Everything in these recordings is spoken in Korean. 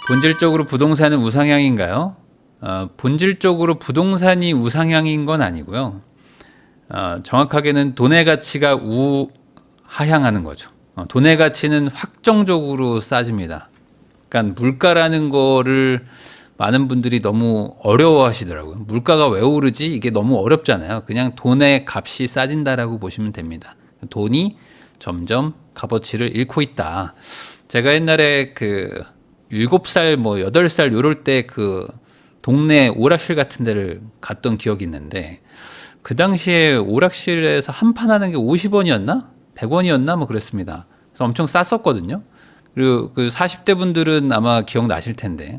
본질적으로 부동산은 우상향인가요? 본질적으로 부동산이 우상향인 건 아니고요. 정확하게는 돈의 가치가 우하향하는 거죠. 돈의 가치는 확정적으로 싸집니다. 그러니까 물가라는 거를 많은 분들이 너무 어려워하시더라고요. 물가가 왜 오르지? 이게 너무 어렵잖아요. 그냥 돈의 값이 싸진다라고 보시면 됩니다. 돈이 점점 값어치를 잃고 있다. 제가 옛날에 7살, 8살 요럴 때 동네 오락실 같은 데를 갔던 기억이 있는데, 그 당시에 오락실에서 한 판 하는 게 50원이었나? 100원이었나? 뭐 그랬습니다. 그래서 엄청 쌌었거든요. 그리고 40대 분들은 아마 기억나실 텐데,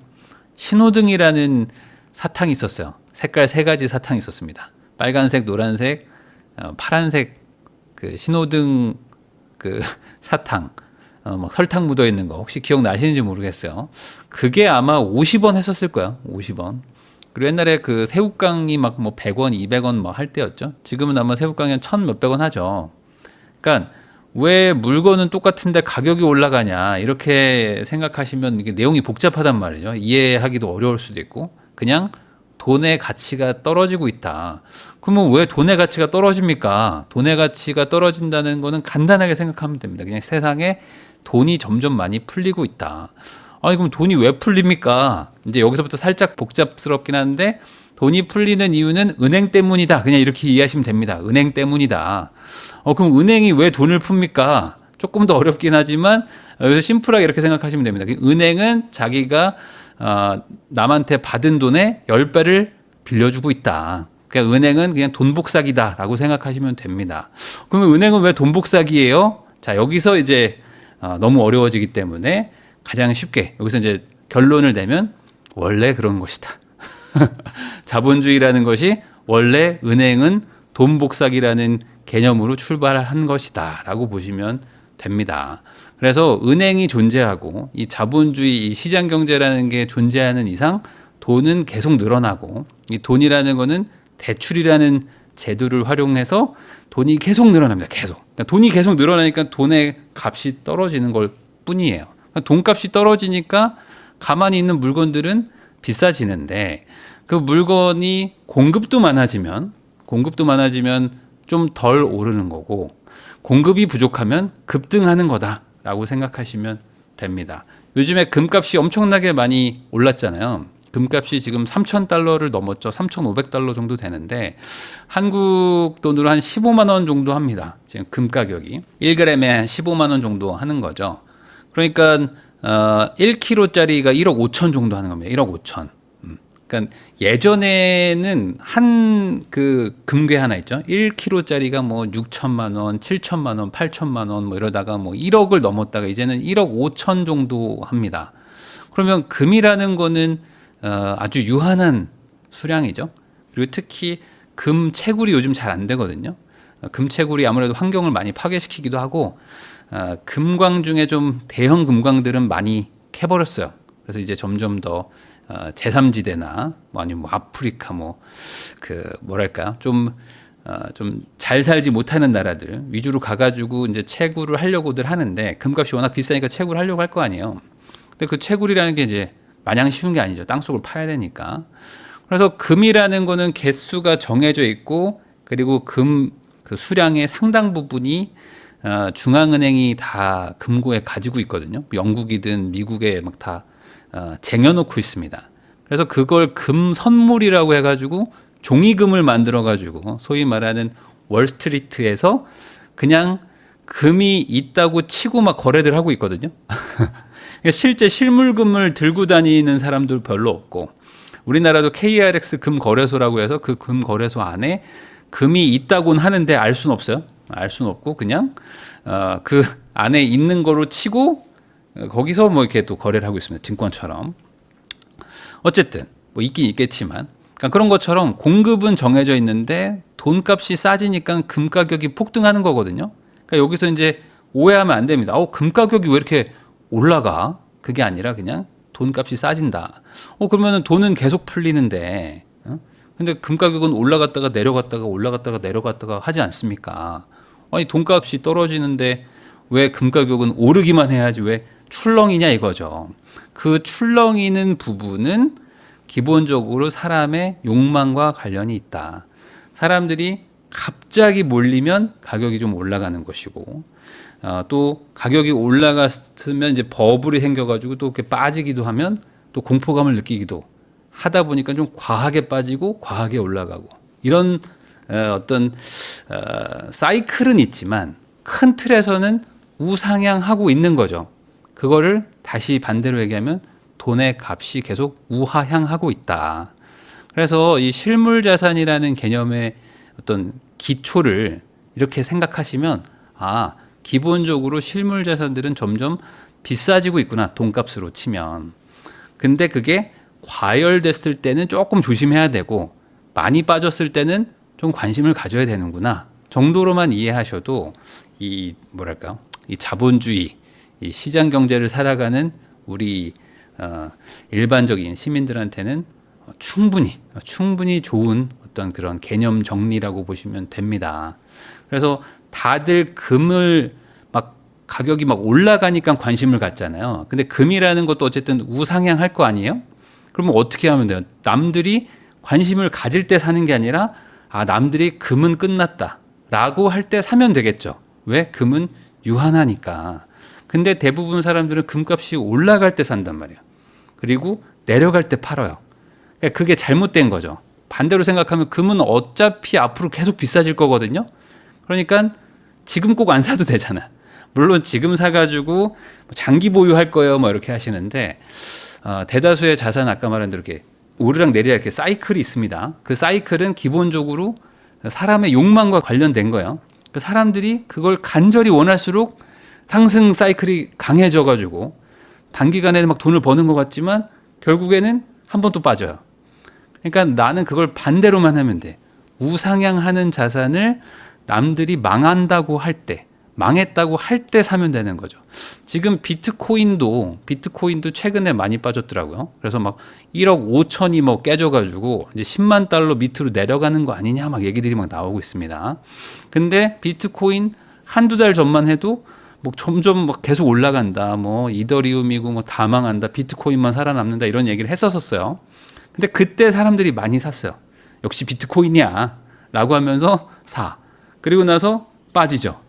신호등이라는 사탕이 있었어요. 색깔 3가지 사탕이 있었습니다. 빨간색, 노란색, 파란색 신호등 사탕. 설탕 묻어 있는 거 혹시 기억나시는지 모르겠어요. 그게 아마 50원 했었을 거야. 50원. 그리고 옛날에 새우깡이 100원, 200원 할 때였죠. 지금은 아마 새우깡이 한 1000 몇백 원 하죠. 그러니까 왜 물건은 똑같은데 가격이 올라가냐 이렇게 생각하시면 이게 내용이 복잡하단 말이죠. 이해하기도 어려울 수도 있고, 그냥 돈의 가치가 떨어지고 있다. 그러면 왜 돈의 가치가 떨어집니까? 돈의 가치가 떨어진다는 거는 간단하게 생각하면 됩니다. 그냥 세상에 돈이 점점 많이 풀리고 있다. 아니 그럼 돈이 왜 풀립니까? 이제 여기서부터 살짝 복잡스럽긴 한데, 돈이 풀리는 이유는 은행 때문이다. 그냥 이렇게 이해하시면 됩니다. 은행 때문이다. 그럼 은행이 왜 돈을 풉니까? 조금 더 어렵긴 하지만 여기서 심플하게 이렇게 생각하시면 됩니다. 은행은 자기가 남한테 받은 돈의 10배를 빌려주고 있다. 그러니까 은행은 그냥 돈 복사기다라고 생각하시면 됩니다. 그러면 은행은 왜 돈 복사기예요? 자, 여기서 이제 너무 어려워지기 때문에 가장 쉽게 여기서 이제 결론을 내면 원래 그런 것이다. 자본주의라는 것이 원래 은행은 돈 복사기라는 개념으로 출발한 것이다 라고 보시면 됩니다. 그래서 은행이 존재하고 이 자본주의, 이 시장경제라는 게 존재하는 이상 돈은 계속 늘어나고, 이 돈이라는 거는 대출이라는 제도를 활용해서 돈이 계속 늘어납니다. 계속. 그러니까 돈이 계속 늘어나니까 돈의 값이 떨어지는 걸 뿐이에요. 그러니까 돈값이 떨어지니까 가만히 있는 물건들은 비싸지는데, 그 물건이 공급도 많아지면 좀 덜 오르는 거고, 공급이 부족하면 급등하는 거다라고 생각하시면 됩니다. 요즘에 금값이 엄청나게 많이 올랐잖아요. 금값이 지금 3,000달러를 넘었죠. 3,500달러 정도 되는데 한국 돈으로 한 15만 원 정도 합니다. 지금 금 가격이 1g에 한 15만 원 정도 하는 거죠. 그러니까 1kg짜리가 1억 5천 정도 하는 겁니다. 1억 5천. 그러니까 예전에는 한 금괴 하나 있죠. 1kg짜리가 6천만 원, 7천만 원, 8천만 원 이러다가 1억을 넘었다가 이제는 1억 5천 정도 합니다. 그러면 금이라는 거는 아주 유한한 수량이죠. 그리고 특히 금 채굴이 요즘 잘 안 되거든요. 금 채굴이 아무래도 환경을 많이 파괴시키기도 하고, 금광 중에 좀 대형 금광들은 많이 캐버렸어요. 그래서 이제 점점 더 제3지대나 아니면 아프리카 뭐랄까 좀 잘 살지 못하는 나라들 위주로 가가지고 이제 채굴을 하려고들 하는데, 금값이 워낙 비싸니까 채굴을 하려고 할 거 아니에요. 근데 그 채굴이라는 게 이제 마냥 쉬운 게 아니죠. 땅속을 파야 되니까. 그래서 금이라는 거는 개수가 정해져 있고, 그리고 금 수량의 상당 부분이 중앙은행이 다 금고에 가지고 있거든요. 영국이든 미국에 다 쟁여놓고 있습니다. 그래서 그걸 금 선물이라고 해가지고 종이금을 만들어가지고 소위 말하는 월스트리트에서 그냥 금이 있다고 치고 거래들 하고 있거든요. 실제 실물금을 들고 다니는 사람들 별로 없고, 우리나라도 KRX 금거래소라고 해서 그 금거래소 안에 금이 있다고는 하는데 알 수는 없어요. 알 수는 없고 그냥 그 안에 있는 거로 치고 거기서 이렇게 또 거래를 하고 있습니다. 증권처럼. 어쨌든 있긴 있겠지만, 그러니까 그런 것처럼 공급은 정해져 있는데 돈값이 싸지니까 금 가격이 폭등하는 거거든요. 그러니까 여기서 이제 오해하면 안 됩니다. 금 가격이 왜 이렇게 올라가? 그게 아니라 그냥 돈값이 싸진다. 그러면은 돈은 계속 풀리는데, 근데 금 가격은 올라갔다가 내려갔다가 올라갔다가 내려갔다가 하지 않습니까? 아니 돈값이 떨어지는데 왜 금 가격은 오르기만 해야지 왜 출렁이냐 이거죠. 그 출렁이는 부분은 기본적으로 사람의 욕망과 관련이 있다. 사람들이 갑자기 몰리면 가격이 좀 올라가는 것이고, 또 가격이 올라갔으면 이제 버블이 생겨가지고 또 이렇게 빠지기도 하면 또 공포감을 느끼기도 하다 보니까 좀 과하게 빠지고 과하게 올라가고 이런 어떤 사이클은 있지만 큰 틀에서는 우상향하고 있는 거죠. 그거를 다시 반대로 얘기하면 돈의 값이 계속 우하향하고 있다. 그래서 이 실물 자산이라는 개념의 어떤 기초를 이렇게 생각하시면 기본적으로 실물 자산들은 점점 비싸지고 있구나. 돈값으로 치면. 근데 그게 과열됐을 때는 조금 조심해야 되고 많이 빠졌을 때는 좀 관심을 가져야 되는구나 정도로만 이해하셔도 이 자본주의, 이 시장 경제를 살아가는 우리 일반적인 시민들한테는 충분히 좋은 어떤 그런 개념 정리라고 보시면 됩니다. 그래서 다들 금을 가격이 올라가니까 관심을 갖잖아요. 근데 금이라는 것도 어쨌든 우상향할 거 아니에요? 그러면 어떻게 하면 돼요? 남들이 관심을 가질 때 사는 게 아니라 남들이 금은 끝났다라고 할 때 사면 되겠죠. 왜? 금은 유한하니까. 근데 대부분 사람들은 금값이 올라갈 때 산단 말이에요. 그리고 내려갈 때 팔아요. 그러니까 그게 잘못된 거죠. 반대로 생각하면 금은 어차피 앞으로 계속 비싸질 거거든요. 그러니까 지금 꼭 안 사도 되잖아. 물론 지금 사가지고 장기 보유할 거예요, 이렇게 하시는데 대다수의 자산 아까 말한 대로 이렇게 오르락 내리락 이렇게 사이클이 있습니다. 그 사이클은 기본적으로 사람의 욕망과 관련된 거예요. 사람들이 그걸 간절히 원할수록 상승 사이클이 강해져가지고 단기간에 돈을 버는 것 같지만 결국에는 한 번 또 빠져요. 그러니까 나는 그걸 반대로만 하면 돼. 우상향하는 자산을 남들이 망했다고 할 때 사면 되는 거죠. 지금 비트코인도 최근에 많이 빠졌더라고요. 그래서 1억 5천이 깨져가지고 이제 10만 달러 밑으로 내려가는 거 아니냐 얘기들이 나오고 있습니다. 근데 비트코인 한두 달 전만 해도 점점 계속 올라간다. 이더리움이고 다 망한다. 비트코인만 살아남는다. 이런 얘기를 했었어요. 근데 그때 사람들이 많이 샀어요. 역시 비트코인이야 라고 하면서 사. 그리고 나서 빠지죠.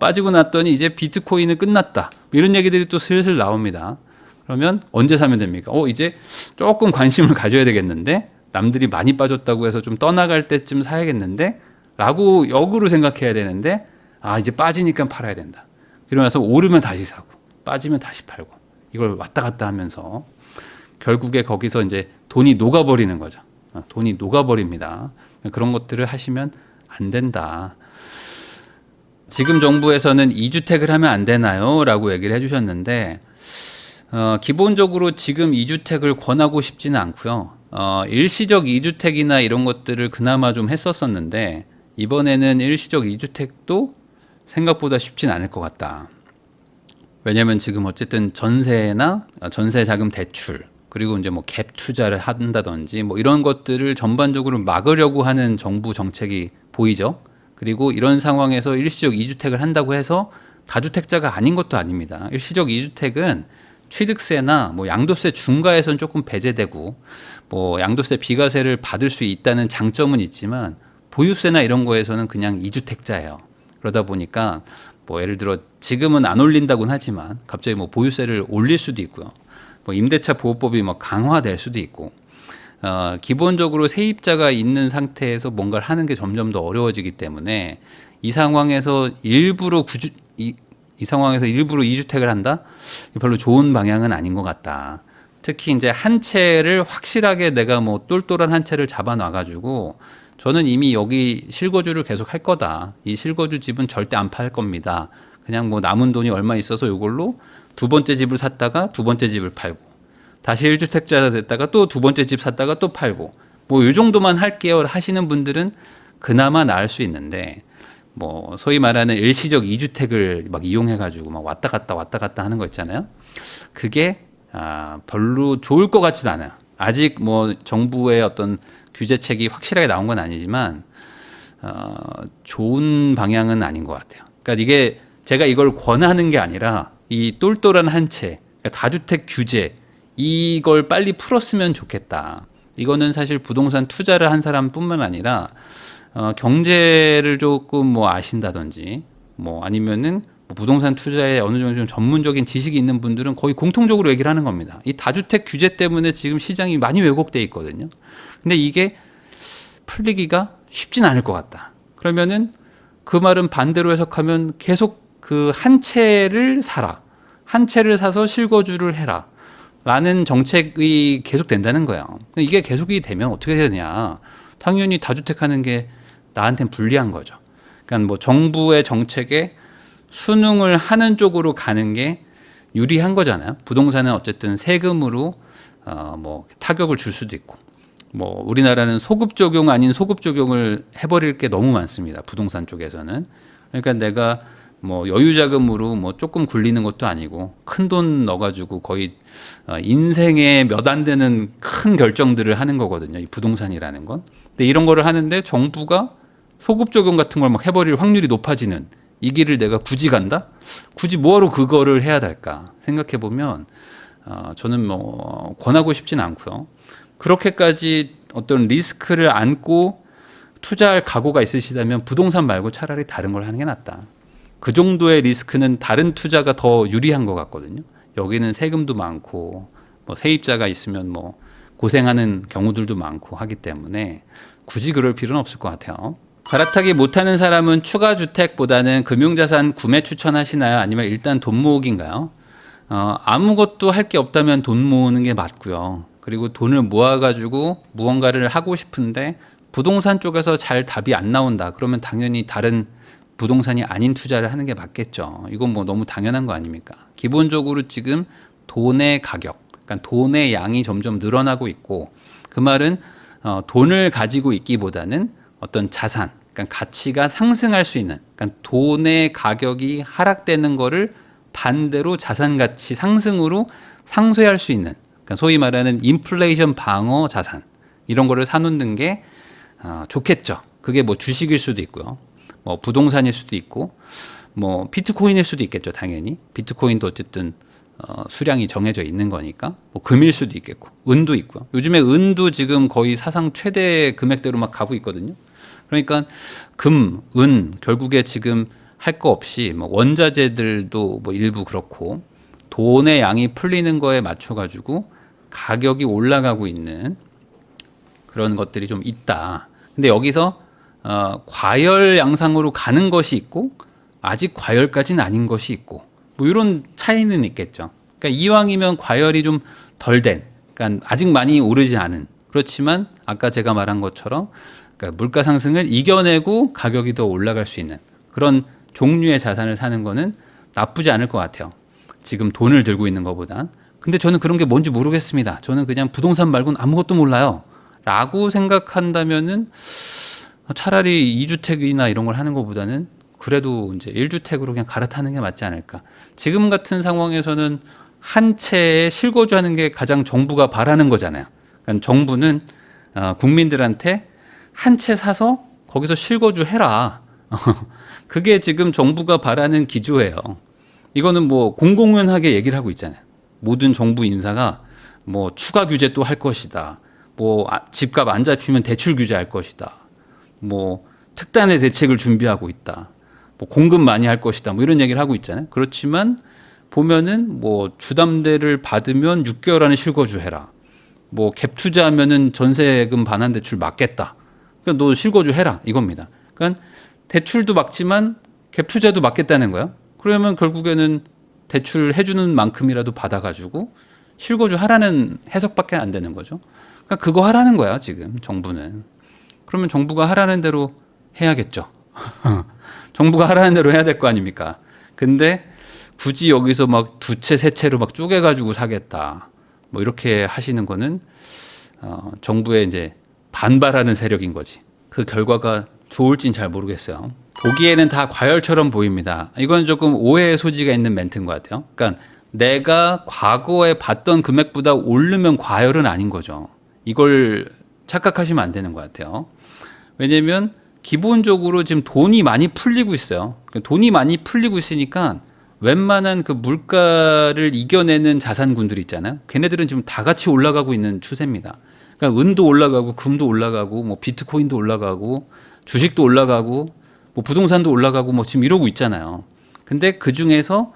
빠지고 났더니 이제 비트코인은 끝났다. 이런 얘기들이 또 슬슬 나옵니다. 그러면 언제 사면 됩니까? 이제 조금 관심을 가져야 되겠는데 남들이 많이 빠졌다고 해서 좀 떠나갈 때쯤 사야겠는데 라고 역으로 생각해야 되는데 이제 빠지니까 팔아야 된다. 그러면서 오르면 다시 사고 빠지면 다시 팔고 이걸 왔다 갔다 하면서 결국에 거기서 이제 돈이 녹아버리는 거죠. 돈이 녹아버립니다. 그런 것들을 하시면 안 된다. 지금 정부에서는 2주택을 하면 안 되나요? 라고 얘기를 해주셨는데 기본적으로 지금 2주택을 권하고 싶지는 않고요. 일시적 2주택이나 이런 것들을 그나마 좀 했었었는데 이번에는 일시적 2주택도 생각보다 쉽진 않을 것 같다. 왜냐하면 지금 어쨌든 전세나 전세 자금 대출 그리고 이제 갭 투자를 한다든지 이런 것들을 전반적으로 막으려고 하는 정부 정책이 보이죠. 그리고 이런 상황에서 일시적 2주택을 한다고 해서 다주택자가 아닌 것도 아닙니다. 일시적 2주택은 취득세나 양도세 중과에선 조금 배제되고 양도세 비과세를 받을 수 있다는 장점은 있지만 보유세나 이런 거에서는 그냥 2주택자예요. 그러다 보니까 예를 들어 지금은 안 올린다고는 하지만 갑자기 보유세를 올릴 수도 있고요. 임대차 보호법이 강화될 수도 있고 기본적으로 세입자가 있는 상태에서 뭔가를 하는 게 점점 더 어려워지기 때문에 이 상황에서 일부러 2주택을 한다? 별로 좋은 방향은 아닌 것 같다. 특히 이제 한 채를 확실하게 내가 똘똘한 한 채를 잡아놔가지고 저는 이미 여기 실거주를 계속 할 거다. 이 실거주 집은 절대 안 팔 겁니다. 그냥 남은 돈이 얼마 있어서 이걸로 두 번째 집을 샀다가 두 번째 집을 팔고 다시 1주택자가 됐다가 또 두 번째 집 샀다가 또 팔고 이 정도만 할게요 하시는 분들은 그나마 나을 수 있는데 소위 말하는 일시적 2주택을 이용해 가지고 왔다 갔다 하는 거 있잖아요. 그게 별로 좋을 것 같지는 않아요. 아직 정부의 어떤 규제책이 확실하게 나온 건 아니지만 좋은 방향은 아닌 것 같아요. 그러니까 이게 제가 이걸 권하는 게 아니라 이 똘똘한 한 채, 그러니까 다주택 규제 이걸 빨리 풀었으면 좋겠다. 이거는 사실 부동산 투자를 한 사람뿐만 아니라 경제를 조금 뭐 아신다든지 뭐 아니면은 뭐 부동산 투자에 어느 정도 좀 전문적인 지식이 있는 분들은 거의 공통적으로 얘기를 하는 겁니다. 이 다주택 규제 때문에 지금 시장이 많이 왜곡돼 있거든요. 근데 이게 풀리기가 쉽진 않을 것 같다. 그러면은 그 말은 반대로 해석하면 계속 그 한 채를 사라. 한 채를 사서 실거주를 해라. 라는 정책이 계속 된다는 거예요. 이게 계속이 되면 어떻게 되냐. 당연히 다주택 하는 게 나한테는 불리한 거죠. 그러니까 뭐 정부의 정책에 순응을 하는 쪽으로 가는 게 유리한 거잖아요. 부동산은 어쨌든 세금으로 뭐 타격을 줄 수도 있고, 뭐 우리나라는 소급 적용 아닌 소급 적용을 해버릴 게 너무 많습니다. 부동산 쪽에서는. 그러니까 내가 뭐 여유 자금으로 뭐 조금 굴리는 것도 아니고 큰 돈 넣어가지고 거의 인생에 몇 안 되는 큰 결정들을 하는 거거든요. 이 부동산이라는 건. 근데 이런 거를 하는데 정부가 소급 적용 같은 걸 막 해버릴 확률이 높아지는 이 길을 내가 굳이 간다? 굳이 뭐하러 그거를 해야 될까? 생각해 보면 저는 뭐 권하고 싶진 않고요. 그렇게까지 어떤 리스크를 안고 투자할 각오가 있으시다면 부동산 말고 차라리 다른 걸 하는 게 낫다. 그 정도의 리스크는 다른 투자가 더 유리한 것 같거든요. 여기는 세금도 많고 뭐 세입자가 있으면 뭐 고생하는 경우들도 많고 하기 때문에 굳이 그럴 필요는 없을 것 같아요. 갈아타기 못하는 사람은 추가 주택보다는 금융자산 구매 추천하시나요? 아니면 일단 돈 모으기인가요? 아무것도 할 게 없다면 돈 모으는 게 맞고요. 그리고 돈을 모아가지고 무언가를 하고 싶은데 부동산 쪽에서 잘 답이 안 나온다. 그러면 당연히 다른 부동산이 아닌 투자를 하는 게 맞겠죠. 이건 뭐 너무 당연한 거 아닙니까? 기본적으로 지금 돈의 가격, 그러니까 돈의 양이 점점 늘어나고 있고 그 말은 돈을 가지고 있기보다는 어떤 자산, 그러니까 가치가 상승할 수 있는, 그러니까 돈의 가격이 하락되는 거를 반대로 자산 가치 상승으로 상쇄할 수 있는, 그러니까 소위 말하는 인플레이션 방어 자산 이런 거를 사놓는 게 좋겠죠. 그게 뭐 주식일 수도 있고요. 뭐 부동산일 수도 있고 뭐 비트코인일 수도 있겠죠. 당연히 비트코인도 어쨌든 수량이 정해져 있는 거니까 뭐 금일 수도 있겠고 은도 있고요. 요즘에 은도 지금 거의 사상 최대 금액대로 막 가고 있거든요. 그러니까 금, 은 결국에 지금 할 거 없이 뭐 원자재들도 뭐 일부 그렇고 돈의 양이 풀리는 거에 맞춰 가지고 가격이 올라가고 있는 그런 것들이 좀 있다. 근데 여기서 과열 양상으로 가는 것이 있고 아직 과열까지는 아닌 것이 있고 뭐 이런 차이는 있겠죠. 그러니까 이왕이면 과열이 좀 덜 된, 그러니까 아직 많이 오르지 않은, 그렇지만 아까 제가 말한 것처럼 그러니까 물가 상승을 이겨내고 가격이 더 올라갈 수 있는 그런 종류의 자산을 사는 거는 나쁘지 않을 것 같아요. 지금 돈을 들고 있는 것보단. 근데 저는 그런 게 뭔지 모르겠습니다. 저는 그냥 부동산 말고는 아무것도 몰라요. 라고 생각한다면은 차라리 2주택이나 이런 걸 하는 것보다는 그래도 이제 1주택으로 그냥 갈아타는 게 맞지 않을까. 지금 같은 상황에서는 한 채에 실거주하는 게 가장 정부가 바라는 거잖아요. 그러니까 정부는 국민들한테 한 채 사서 거기서 실거주해라. 그게 지금 정부가 바라는 기조예요. 이거는 뭐 공공연하게 얘기를 하고 있잖아요. 모든 정부 인사가 뭐 추가 규제 또 할 것이다. 뭐 집값 안 잡히면 대출 규제할 것이다. 뭐 특단의 대책을 준비하고 있다. 뭐 공급 많이 할 것이다. 뭐 이런 얘기를 하고 있잖아요. 그렇지만 보면은 뭐 주담대를 받으면 6개월 안에 실거주해라. 뭐 갭 투자하면은 전세금 반환 대출 막겠다. 그러니까 너 실거주해라 이겁니다. 그러니까 대출도 막지만 갭 투자도 막겠다는 거야. 그러면 결국에는 대출 해주는 만큼이라도 받아가지고 실거주 하라는 해석밖에 안 되는 거죠. 그러니까 그거 하라는 거야 지금 정부는. 그러면 정부가 하라는 대로 해야겠죠. 정부가 하라는 대로 해야 될 거 아닙니까? 근데 굳이 여기서 막 두 채, 세 채로 막 쪼개가지고 사겠다. 뭐 이렇게 하시는 거는 정부의 이제 반발하는 세력인 거지. 그 결과가 좋을진 잘 모르겠어요. 보기에는 다 과열처럼 보입니다. 이건 조금 오해의 소지가 있는 멘트인 것 같아요. 그러니까 내가 과거에 받던 금액보다 오르면 과열은 아닌 거죠. 이걸 착각하시면 안 되는 것 같아요. 왜냐하면 기본적으로 지금 돈이 많이 풀리고 있어요. 돈이 많이 풀리고 있으니까 웬만한 그 물가를 이겨내는 자산군들 있잖아요. 걔네들은 지금 다 같이 올라가고 있는 추세입니다. 그러니까 은도 올라가고 금도 올라가고 뭐 비트코인도 올라가고 주식도 올라가고 뭐 부동산도 올라가고 뭐 지금 이러고 있잖아요. 근데 그 중에서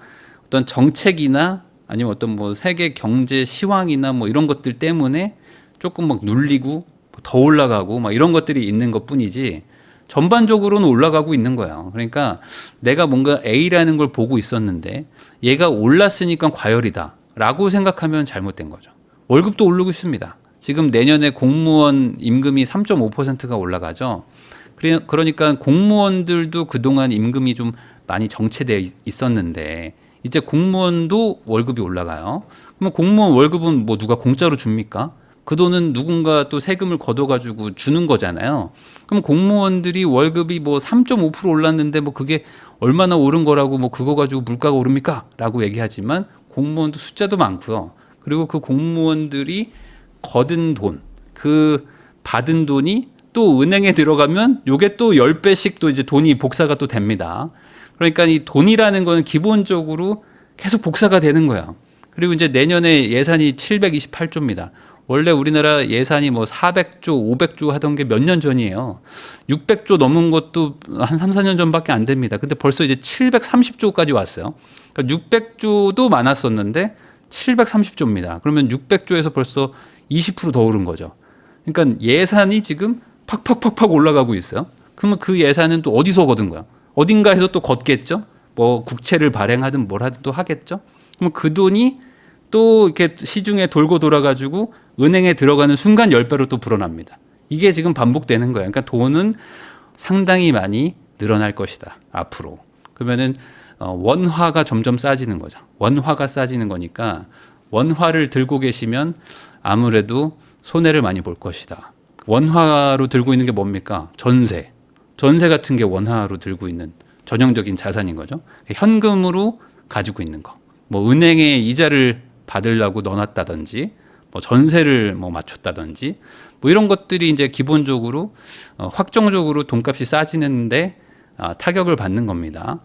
어떤 정책이나 아니면 어떤 뭐 세계 경제 시황이나 뭐 이런 것들 때문에 조금 막 눌리고 더 올라가고 막 이런 것들이 있는 것뿐이지 전반적으로는 올라가고 있는 거예요. 그러니까 내가 뭔가 A라는 걸 보고 있었는데 얘가 올랐으니까 과열이다라고 생각하면 잘못된 거죠. 월급도 오르고 있습니다. 지금 내년에 공무원 임금이 3.5%가 올라가죠. 그러니까 공무원들도 그동안 임금이 좀 많이 정체되어 있었는데 이제 공무원도 월급이 올라가요. 그러면 공무원 월급은 뭐 누가 공짜로 줍니까? 그 돈은 누군가 또 세금을 걷어가지고 주는 거잖아요. 그럼 공무원들이 월급이 뭐 3.5% 올랐는데 뭐 그게 얼마나 오른 거라고 뭐 그거 가지고 물가가 오릅니까? 라고 얘기하지만 공무원도 숫자도 많고요. 그리고 그 공무원들이 거둔 돈, 그 받은 돈이 또 은행에 들어가면 요게 또 10배씩 또 이제 돈이 복사가 또 됩니다. 그러니까 이 돈이라는 거는 기본적으로 계속 복사가 되는 거예요. 그리고 이제 내년에 예산이 728조입니다. 원래 우리나라 예산이 뭐 400조, 500조 하던 게 몇 년 전이에요. 600조 넘은 것도 한 3, 4년 전밖에 안 됩니다. 근데 벌써 이제 730조까지 왔어요. 그러니까 600조도 많았었는데 730조입니다. 그러면 600조에서 벌써 20%더 오른 거죠. 그러니까 예산이 지금 팍팍팍팍 올라가고 있어요. 그러면 그 예산은 또 어디서 거둔 거야? 어딘가에서 또 걷겠죠? 뭐 국채를 발행하든 뭘 하든 또 하겠죠? 그럼 그 돈이 또 이렇게 시중에 돌고 돌아가지고 은행에 들어가는 순간 10배로 또 불어납니다. 이게 지금 반복되는 거예요. 그러니까 돈은 상당히 많이 늘어날 것이다. 앞으로. 그러면은 원화가 점점 싸지는 거죠. 원화가 싸지는 거니까 원화를 들고 계시면 아무래도 손해를 많이 볼 것이다. 원화로 들고 있는 게 뭡니까? 전세. 전세 같은 게 원화로 들고 있는 전형적인 자산인 거죠. 현금으로 가지고 있는 거. 뭐 은행에 이자를 받으려고 넣어놨다든지, 뭐 전세를 뭐 맞췄다든지, 뭐 이런 것들이 이제 기본적으로 확정적으로 돈값이 싸지는데 타격을 받는 겁니다.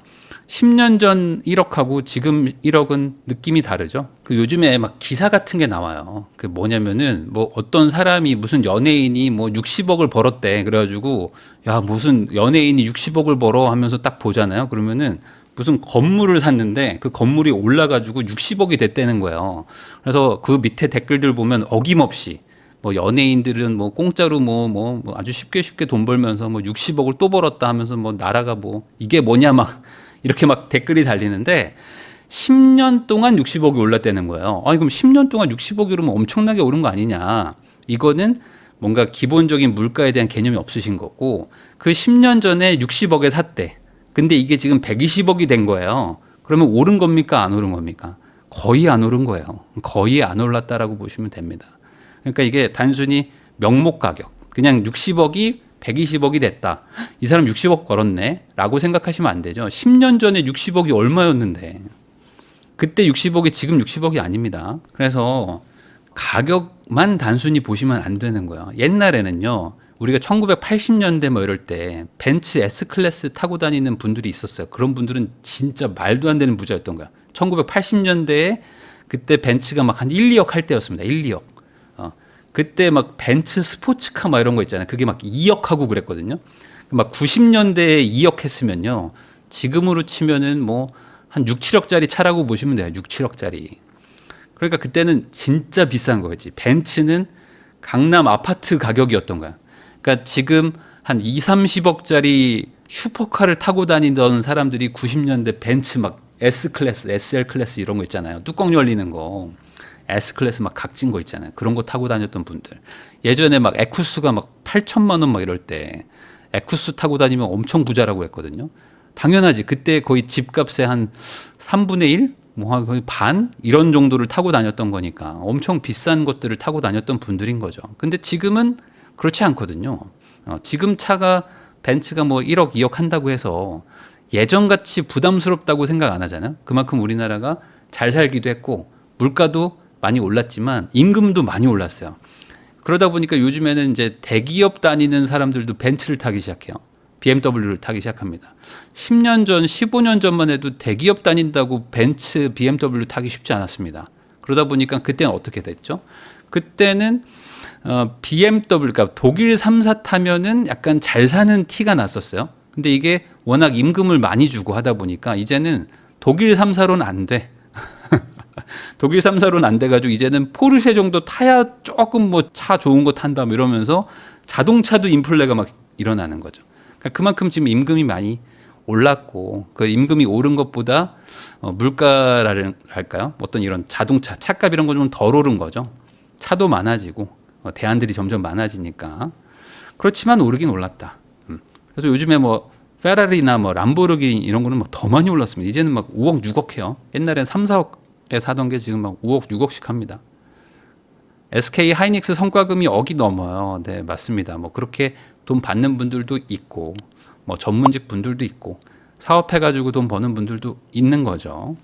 10년 전 1억하고 지금 1억은 느낌이 다르죠. 그 요즘에 막 기사 같은 게 나와요. 그 뭐냐면은 뭐 어떤 사람이 무슨 연예인이 뭐 60억을 벌었대. 그래가지고 야 무슨 연예인이 60억을 벌어 하면서 딱 보잖아요. 그러면은 무슨 건물을 샀는데 그 건물이 올라가지고 60억이 됐다는 거예요. 그래서 그 밑에 댓글들 보면 어김없이 뭐 연예인들은 뭐 공짜로 뭐 아주 쉽게 돈 벌면서 뭐 60억을 또 벌었다 하면서 뭐 나라가 뭐 이게 뭐냐 막 이렇게 막 댓글이 달리는데 10년 동안 60억이 올랐다는 거예요. 아니 그럼 10년 동안 60억이 오르면 엄청나게 오른 거 아니냐. 이거는 뭔가 기본적인 물가에 대한 개념이 없으신 거고 그 10년 전에 60억에 샀대. 근데 이게 지금 120억이 된 거예요. 그러면 오른 겁니까? 안 오른 겁니까? 거의 안 오른 거예요. 거의 안 올랐다라고 보시면 됩니다. 그러니까 이게 단순히 명목 가격. 그냥 60억이 120억이 됐다. 이 사람 60억 벌었네. 라고 생각하시면 안 되죠. 10년 전에 60억이 얼마였는데. 그때 60억이 지금 60억이 아닙니다. 그래서 가격만 단순히 보시면 안 되는 거예요. 옛날에는요. 우리가 1980년대 뭐 이럴 때 벤츠 S클래스 타고 다니는 분들이 있었어요. 그런 분들은 진짜 말도 안 되는 부자였던 거야. 1980년대에 그때 벤츠가 막 한 1, 2억 할 때였습니다. 1, 2억. 그때 막 벤츠 스포츠카 막 이런 거 있잖아요. 그게 막 2억 하고 그랬거든요. 막 90년대에 2억 했으면요. 지금으로 치면은 뭐 한 6, 7억짜리 차라고 보시면 돼요. 6, 7억짜리. 그러니까 그때는 진짜 비싼 거겠지. 벤츠는 강남 아파트 가격이었던 거야. 그러니까 지금 한 2, 30억짜리 슈퍼카를 타고 다니던 사람들이 90년대 벤츠 막 S클래스, SL 클래스 이런 거 있잖아요. 뚜껑 열리는 거. S클래스 막 각진 거 있잖아요. 그런 거 타고 다녔던 분들. 예전에 막 에쿠스가 막 8천만 원 막 이럴 때 에쿠스 타고 다니면 엄청 부자라고 했거든요. 당연하지. 그때 거의 집값의 한 3분의 1? 뭐 거의 반? 이런 정도를 타고 다녔던 거니까 엄청 비싼 것들을 타고 다녔던 분들인 거죠. 근데 지금은 그렇지 않거든요. 지금 차가 벤츠가 뭐 1억, 2억 한다고 해서 예전같이 부담스럽다고 생각 안 하잖아요. 그만큼 우리나라가 잘 살기도 했고 물가도 많이 올랐지만 임금도 많이 올랐어요. 그러다 보니까 요즘에는 이제 대기업 다니는 사람들도 벤츠를 타기 시작해요. BMW를 타기 시작합니다. 10년 전, 15년 전만 해도 대기업 다닌다고 벤츠, BMW 타기 쉽지 않았습니다. 그러다 보니까 그때는 어떻게 됐죠? 그때는 BMW, 그러니까 독일 3사 타면은 약간 잘 사는 티가 났었어요. 근데 이게 워낙 임금을 많이 주고 하다 보니까 이제는 독일 3사로는 안 돼. 독일 3사로는 안 돼가지고 이제는 포르쉐 정도 타야 조금 뭐 차 좋은 거 탄다 뭐 이러면서 자동차도 인플레가 막 일어나는 거죠. 그러니까 그만큼 지금 임금이 많이 올랐고 그 임금이 오른 것보다 물가랄까요? 어떤 이런 자동차, 차값 이런 거 좀 덜 오른 거죠. 차도 많아지고 대안들이 점점 많아지니까. 그렇지만 오르긴 올랐다. 그래서 요즘에 뭐 페라리나 뭐 람보르기니 이런 거는 막 더 많이 올랐습니다. 이제는 막 5억, 6억 해요. 옛날엔 3, 4억에 사던 게 지금 막 5억, 6억씩 합니다. SK 하이닉스 성과금이 억이 넘어요. 네, 맞습니다. 뭐 그렇게 돈 받는 분들도 있고 뭐 전문직 분들도 있고 사업해가지고 돈 버는 분들도 있는 거죠.